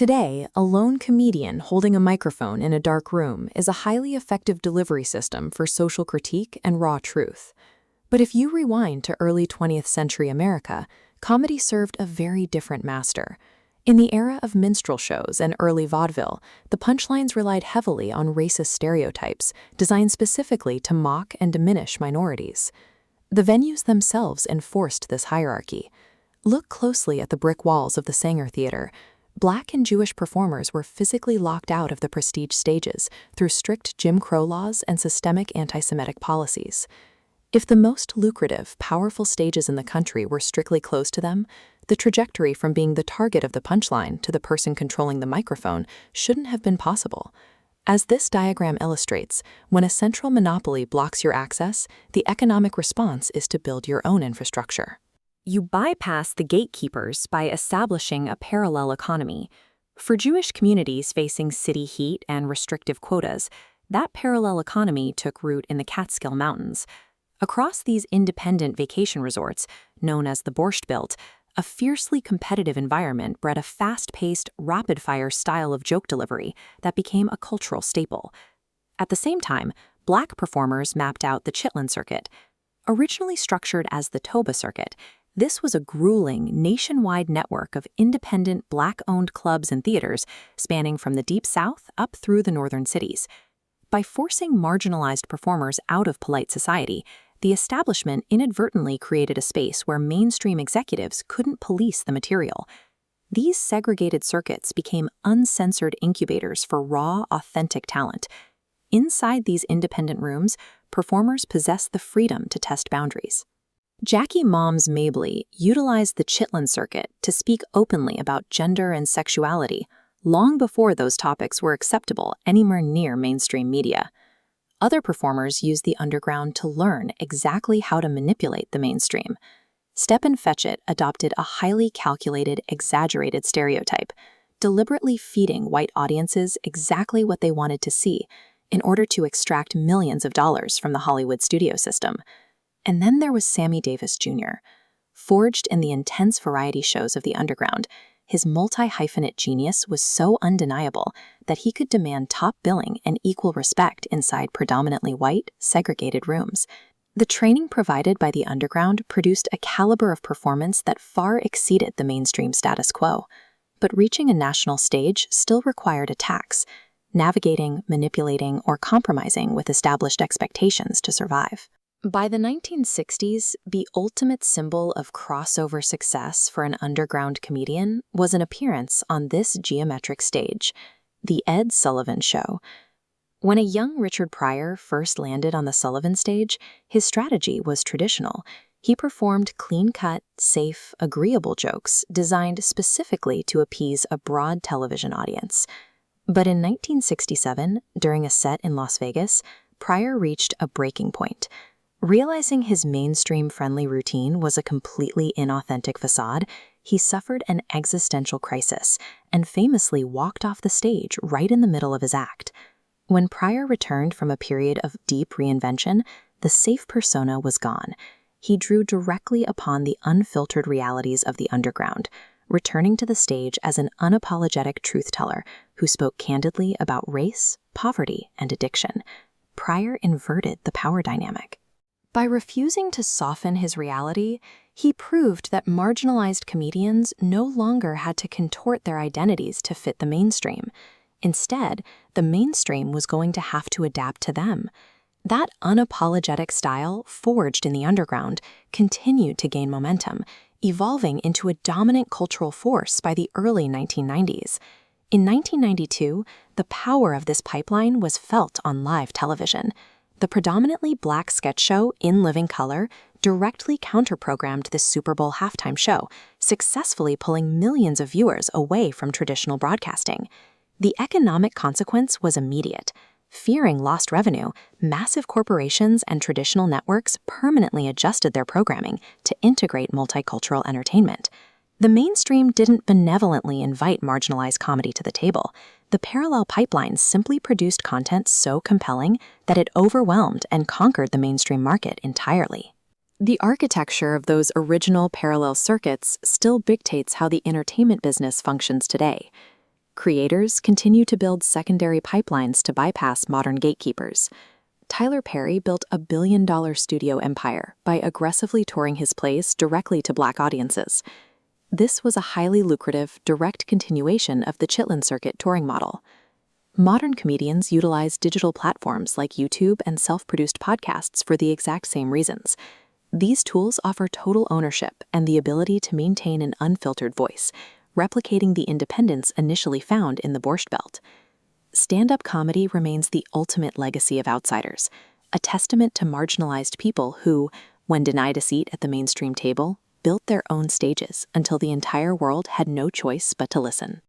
Today, a lone comedian holding a microphone in a dark room is a highly effective delivery system for social critique and raw truth. But if you rewind to early 20th century America, comedy served a very different master. In the era of minstrel shows and early vaudeville, the punchlines relied heavily on racist stereotypes designed specifically to mock and diminish minorities. The venues themselves enforced this hierarchy. Look closely at the brick walls of the Sanger Theater. Black and Jewish performers were physically locked out of the prestige stages through strict Jim Crow laws and systemic anti-Semitic policies. If the most lucrative, powerful stages in the country were strictly closed to them, the trajectory from being the target of the punchline to the person controlling the microphone shouldn't have been possible. As this diagram illustrates, when a central monopoly blocks your access, the economic response is to build your own infrastructure. You bypass the gatekeepers by establishing a parallel economy. For Jewish communities facing city heat and restrictive quotas, that parallel economy took root in the Catskill Mountains. Across these independent vacation resorts, known as the Borscht Belt, a fiercely competitive environment bred a fast-paced, rapid-fire style of joke delivery that became a cultural staple. At the same time, Black performers mapped out the Chitlin Circuit. Originally structured as the Toba Circuit, this was a grueling, nationwide network of independent Black-owned clubs and theaters spanning from the Deep South up through the northern cities. By forcing marginalized performers out of polite society, the establishment inadvertently created a space where mainstream executives couldn't police the material. These segregated circuits became uncensored incubators for raw, authentic talent. Inside these independent rooms, performers possessed the freedom to test boundaries. Jackie Moms Mabley utilized the Chitlin Circuit to speak openly about gender and sexuality long before those topics were acceptable anywhere near mainstream media. Other performers used the underground to learn exactly how to manipulate the mainstream. Stepin Fetchit adopted a highly calculated, exaggerated stereotype, deliberately feeding white audiences exactly what they wanted to see in order to extract millions of dollars from the Hollywood studio system. And then there was Sammy Davis Jr. Forged in the intense variety shows of the underground, his multi-hyphenate genius was so undeniable that he could demand top billing and equal respect inside predominantly white, segregated rooms. The training provided by the underground produced a caliber of performance that far exceeded the mainstream status quo. But reaching a national stage still required a tax, navigating, manipulating, or compromising with established expectations to survive. By the 1960s, the ultimate symbol of crossover success for an underground comedian was an appearance on this geometric stage, The Ed Sullivan Show. When a young Richard Pryor first landed on the Sullivan stage, his strategy was traditional. He performed clean-cut, safe, agreeable jokes designed specifically to appease a broad television audience. But in 1967, during a set in Las Vegas, Pryor reached a breaking point. Realizing his mainstream-friendly routine was a completely inauthentic facade, he suffered an existential crisis and famously walked off the stage right in the middle of his act. When Pryor returned from a period of deep reinvention, the safe persona was gone. He drew directly upon the unfiltered realities of the underground, returning to the stage as an unapologetic truth-teller who spoke candidly about race, poverty, and addiction. Pryor inverted the power dynamic. By refusing to soften his reality, he proved that marginalized comedians no longer had to contort their identities to fit the mainstream. Instead, the mainstream was going to have to adapt to them. That unapologetic style, forged in the underground, continued to gain momentum, evolving into a dominant cultural force by the early 1990s. In 1992, the power of this pipeline was felt on live television. The predominantly Black sketch show In Living Color directly counter-programmed this Super Bowl halftime show, successfully pulling millions of viewers away from traditional broadcasting. The economic consequence was immediate. Fearing lost revenue, massive corporations and traditional networks permanently adjusted their programming to integrate multicultural entertainment. The mainstream didn't benevolently invite marginalized comedy to the table. The parallel pipeline simply produced content so compelling that it overwhelmed and conquered the mainstream market entirely. The architecture of those original parallel circuits still dictates how the entertainment business functions today. Creators continue to build secondary pipelines to bypass modern gatekeepers. Tyler Perry built a billion-dollar studio empire by aggressively touring his plays directly to Black audiences. This was a highly lucrative, direct continuation of the Chitlin Circuit touring model. Modern comedians utilize digital platforms like YouTube and self-produced podcasts for the exact same reasons. These tools offer total ownership and the ability to maintain an unfiltered voice, replicating the independence initially found in the Borscht Belt. Stand-up comedy remains the ultimate legacy of outsiders, a testament to marginalized people who, when denied a seat at the mainstream table, built their own stages until the entire world had no choice but to listen.